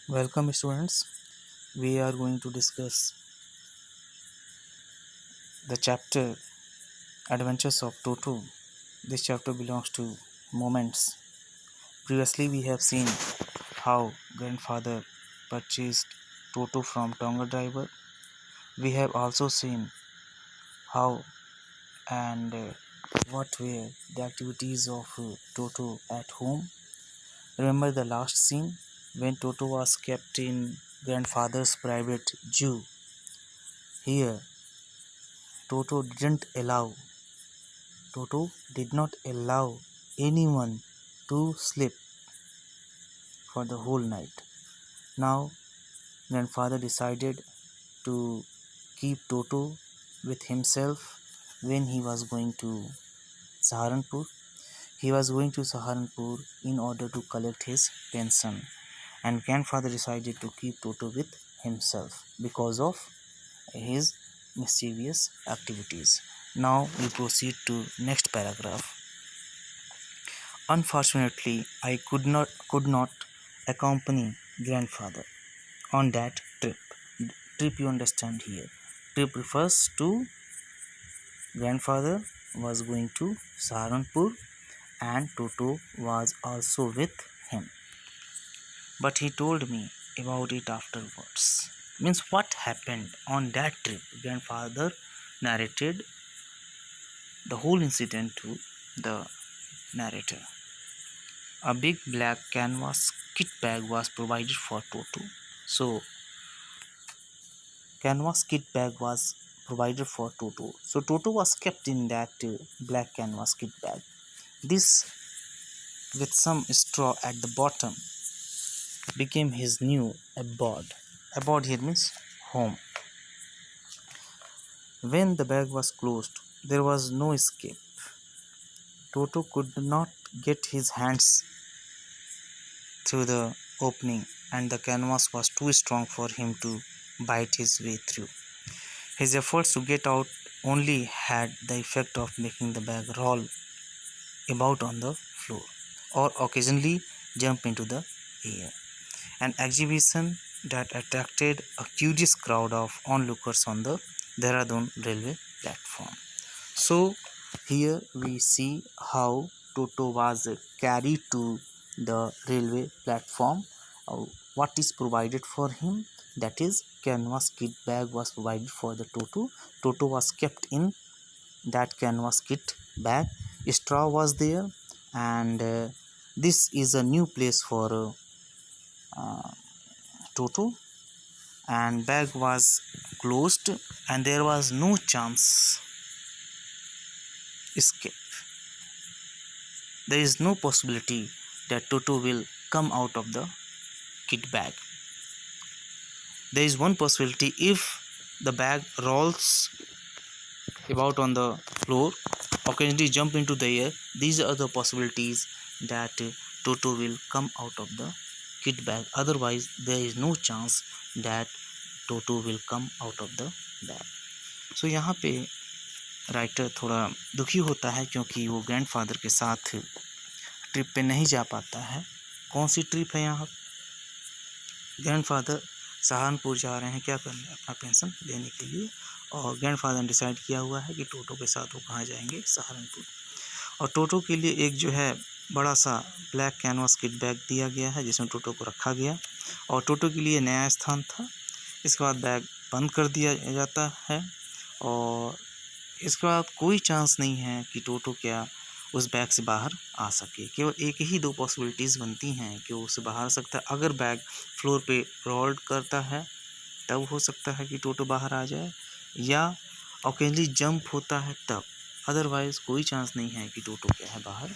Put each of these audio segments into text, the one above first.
Welcome, students. We are going to discuss the chapter Adventures of Toto. This chapter belongs to moments. Previously, we have seen how grandfather purchased Toto from Tonga driver. We have also seen how and what were the activities of Toto at home. Remember the last scene when Toto was kept in grandfather's private zoo. Here, Toto didn't allow Toto did not allow anyone to sleep for the whole night. Now, grandfather decided to keep Toto with himself when he was going to Saharanpur. He was going to Saharanpur in order to collect his pension, and grandfather decided to keep Toto with himself because of his mischievous activities. Now we proceed to next paragraph. Unfortunately, I could not accompany grandfather on that trip. Trip, you understand here. Trip refers to grandfather was going to Saharanpur and Toto was also with him. But he told me about it afterwards. Means what happened on that trip? Grandfather narrated the whole incident to the narrator. A big black canvas kit bag was provided for Toto. So, canvas kit bag was provided for Toto. So, Toto was kept in that black canvas kit bag. This, with some straw at the bottom, became his new abode. Abode here means home. When the bag was closed, there was no escape. Toto could not get his hands through the opening, and the canvas was too strong for him to bite his way through. His efforts to get out only had the effect of making the bag roll about on the floor or occasionally jump into the air. An exhibition that attracted a curious crowd of onlookers on the Dehradun railway platform. So, here we see how Toto was carried to the railway platform. What is provided for him? That is, canvas kit bag was provided for the Toto. Toto was kept in that canvas kit bag. Straw was there, and this is a new place for Toto. And bag was closed, and there was no chance escape. There is no possibility that Toto will come out of the kit bag. There is one possibility: if the bag rolls about on the floor, occasionally jump into the air, these are the possibilities that Toto will come out of the kit bag. Otherwise, there is no chance that Toto will come out of the bag. So यहाँ पे writer थोड़ा दुखी होता है क्योंकि वो grandfather के साथ ट्रिप पे नहीं जा पाता है. कौन सी ट्रिप है यहाँ? ग्रैंडफादर सहारनपुर जा रहे हैं क्या करने? अपना पेंशन लेने के लिए. और ग्रैंडफादर ने डिसाइड किया हुआ है कि टोटो के साथ वो कहाँ जाएंगे? सहारनपुर. और टोटो के लिए एक जो है बड़ा सा ब्लैक कैनवास किट बैग दिया गया है जिसमें टोटो को रखा गया, और टोटो के लिए नया स्थान था. इसके बाद बैग बंद कर दिया जाता है और इसके बाद कोई चांस नहीं है कि टोटो क्या उस बैग से बाहर आ सके. केवल एक ही दो पॉसिबिलिटीज़ बनती हैं कि वो उससे बाहर आ सकता है. अगर बैग फ्लोर पे रोल करता है तब हो सकता है कि टोटो बाहर आ जाए, या ऑकेजनली जंप होता है तब. अदरवाइज़ कोई चांस नहीं है कि टोटो क्या है बाहर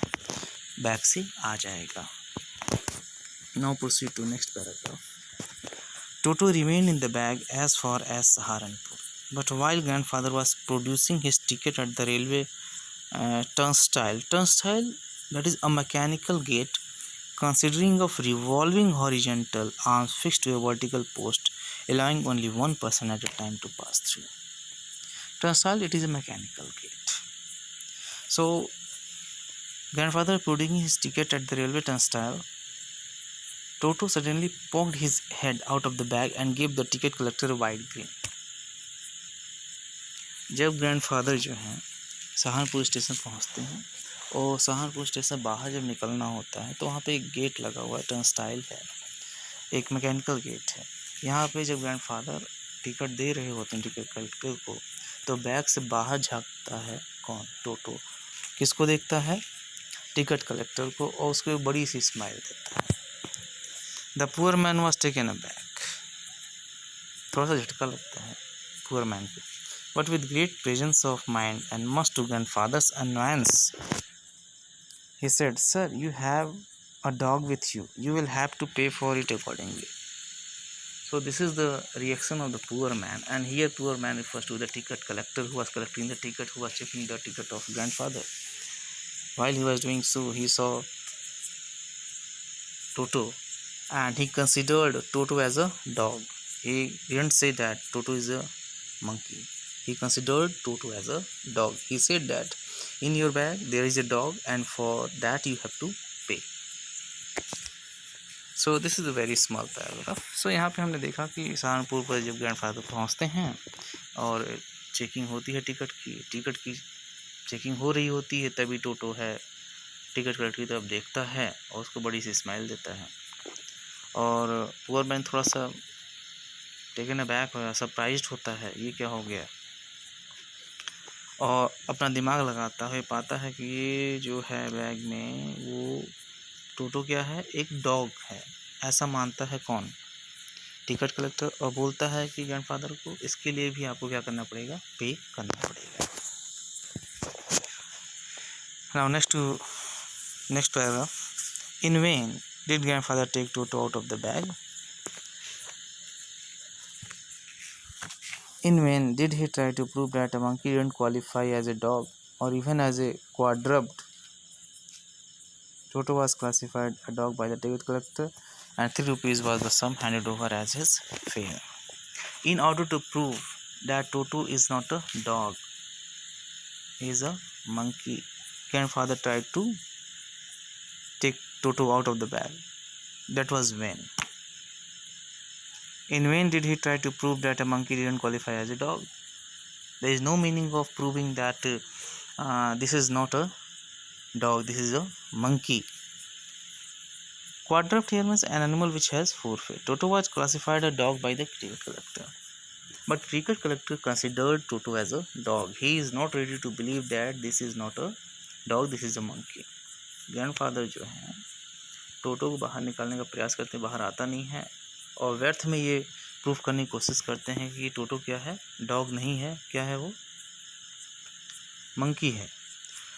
बैग से आ जाएगा. Now proceed to next paragraph. Toto remained in the bag as far as Saharanpur. But while grandfather was producing his ticket at the railway turnstile, that is a mechanical gate considering of revolving horizontal arms fixed to a vertical post, allowing only one person at a time to pass through. Turnstile, it is a mechanical gate. So, grandfather producing his ticket at the railway turnstile, Toto suddenly poked his head out of the bag and gave the ticket collector a wide grin. जब grandfather जो हैं Saharanpur station पहुंचते हैं और Saharanpur station बाहर जब निकलना होता है तो वहाँ पे एक गेट लगा हुआ है, टर्नस्टाइल है, एक मैकेनिकल गेट है। यहाँ पे जब ग्रैंडफादर टिकट दे रहे होते हैं टिकट कलेक्टर को, तो बैग से बाहर झांकता है कौन? टोटो। किसको देखता है? टिकट कलेक्टर को, और उसको बड़ी सी स्माइल देता है। The poor man was taken aback. थोड़ा सा झटका लगता है पुअर मैन को, but with great presence of mind and much to grandfather's annoyance he said, "Sir, you have a dog with you. You will have to pay for it accordingly." So this is the reaction of the poor man, and here poor man refers to the ticket collector who was collecting the ticket, who was checking the ticket of grandfather. While he was doing so, he saw Toto, and he considered Toto as a dog. He didn't say that Toto is a monkey. He considered Toto as a dog. He said that in your bag there is a dog, and for that you have to pay. So this is a very small paragraph. So यहाँ पे हमने देखा कि सहारनपुर पर जब grandfather पहुँचते हैं और चेकिंग होती है टिकट की चेकिंग हो रही होती है, तभी टोटो है टिकट कलेक्टर की तरफ देखता है और उसको बड़ी सी स्माइल देता है। और पुअर मैन थोड़ा सा टेकन अबैक होया, सरप्राइज्ड होता है, ये क्या हो गया, और अपना दिमाग लगाता है, पाता है कि ये जो है बैग में वो टोटो क्या है? एक डॉग है, ऐसा मानता है कौन? टिकट कलेक्टर, और बोलता है कि ग्रैंडफादर को इसके लिए भी आपको क्या करना पड़ेगा? पे करना पड़ेगा। Now next paragraph. In vain did grandfather take Toto out of the bag. In vain did he try to prove that a monkey didn't qualify as a dog or even as a quadruped. Toto was classified a dog by the ticket collector, and 3 rupees was the sum handed over as his fare. In order to prove that Toto is not a dog, he is a monkey, grandfather tried to take Toto out of the bag. That was vain. In vain did he try to prove that a monkey didn't qualify as a dog. There is no meaning of proving that this is not a dog, this is a monkey. Quadruped here means an animal which has 4 feet. Toto was classified a dog by the ticket collector, but ticket collector considered Toto as a dog. He is not ready to believe that this is not a dog, this is a monkey. Grandfather जो हैं टोटो को बाहर निकालने का प्रयास करते हैं, बाहर आता नहीं है, और व्यर्थ में ये प्रूफ करने की कोशिश करते हैं कि टोटो क्या है? डॉग नहीं है, क्या है वो? मंकी है।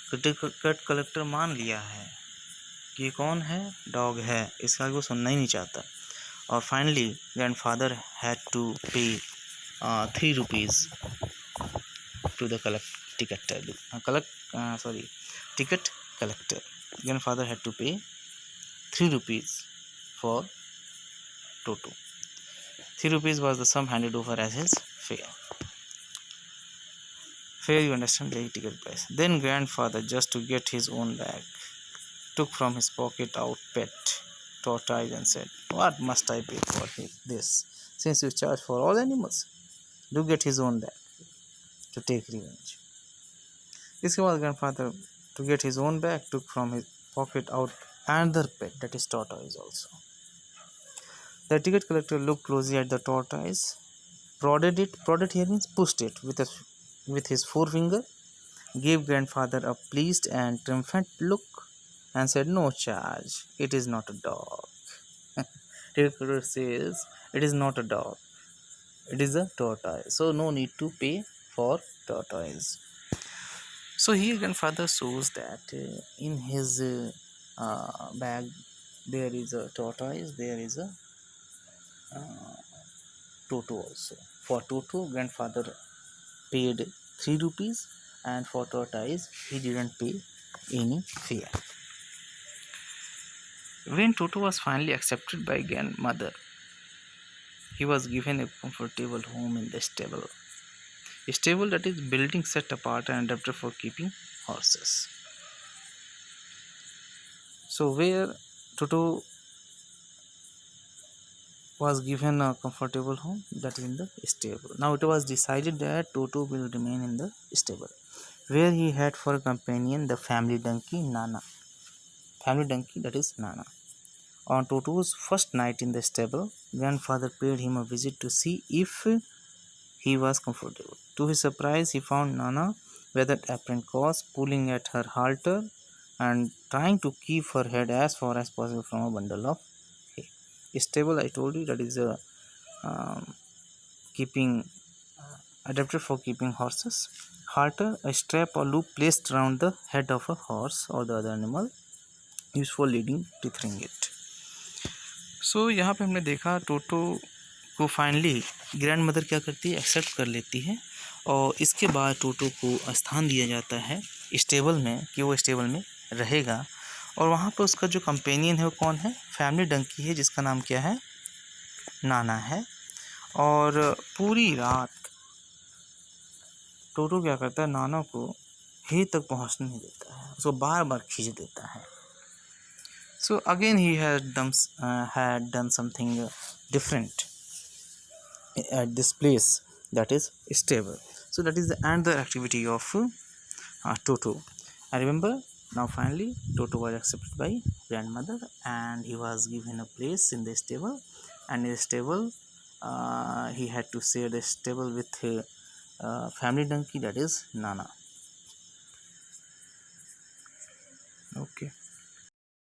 तो टिकट कलेक्टर मान लिया है कि कौन है? डॉग है, इसका वो सुनना ही नहीं चाहता। और finally grandfather had to pay 3 rupees to the ticket collector. Grandfather had to pay 3 rupees for Toto. 3 rupees was the sum handed over as his fare. Fare, you understand, the ticket price. Then grandfather, just to get his own bag, took from his pocket out pet tortoise and said, "What must I pay for this, since you charge for all animals? Do get his own bag to take revenge." इसके बाद grandfather, to get his own bag, took from his pocket out another pet, that is tortoise also. The ticket collector looked closely at the tortoise, prodded here means pushed it with his forefinger, gave grandfather a pleased and triumphant look, and said, "No charge, it is not a dog." Ticket collector says it is not a dog, it is a tortoise, so no need to pay for tortoise. So here grandfather shows that in his bag there is a tortoise, there is a Toto also. For Toto, grandfather paid 3 rupees, and for tortoise he didn't pay any fare. When Toto was finally accepted by grandmother, he was given a comfortable home in the stable. A stable, that is building set apart and adapted for keeping horses. So where Toto was given a comfortable home, that is in the stable. Now it was decided that Toto will remain in the stable, where he had for companion the family donkey Nana. Family donkey, that is Nana. On Toto's first night in the stable, grandfather paid him a visit to see if he was comfortable. To his surprise, he found Nana with an apparent cause, pulling at her halter and trying to keep her head as far as possible from a bundle of hay. Stable, I told you, that is a keeping adapted for keeping horses. Halter, a strap or loop placed around the head of a horse or the other animal, used for leading tethering it. सो यहाँ पे हमने देखा टोटो को finally grand mother क्या करती है, accept कर लेती है और इसके बाद टोटो को स्थान दिया जाता है स्टेबल में कि वो स्टेबल में रहेगा और वहाँ पर उसका जो कंपेनियन है वो कौन है, फैमिली डंकी है जिसका नाम क्या है, नाना है। और पूरी रात टोटो क्या करता है, नाना को हे तक पहुँचने नहीं देता है, उसको बार बार खींच देता है। So again he had done something different at this place, that is stable. So that is the another activity of Toto. I remember now finally Toto was accepted by grandmother and he was given a place in the stable, and in the stable he had to share the stable with family donkey, that is Nana. Okay.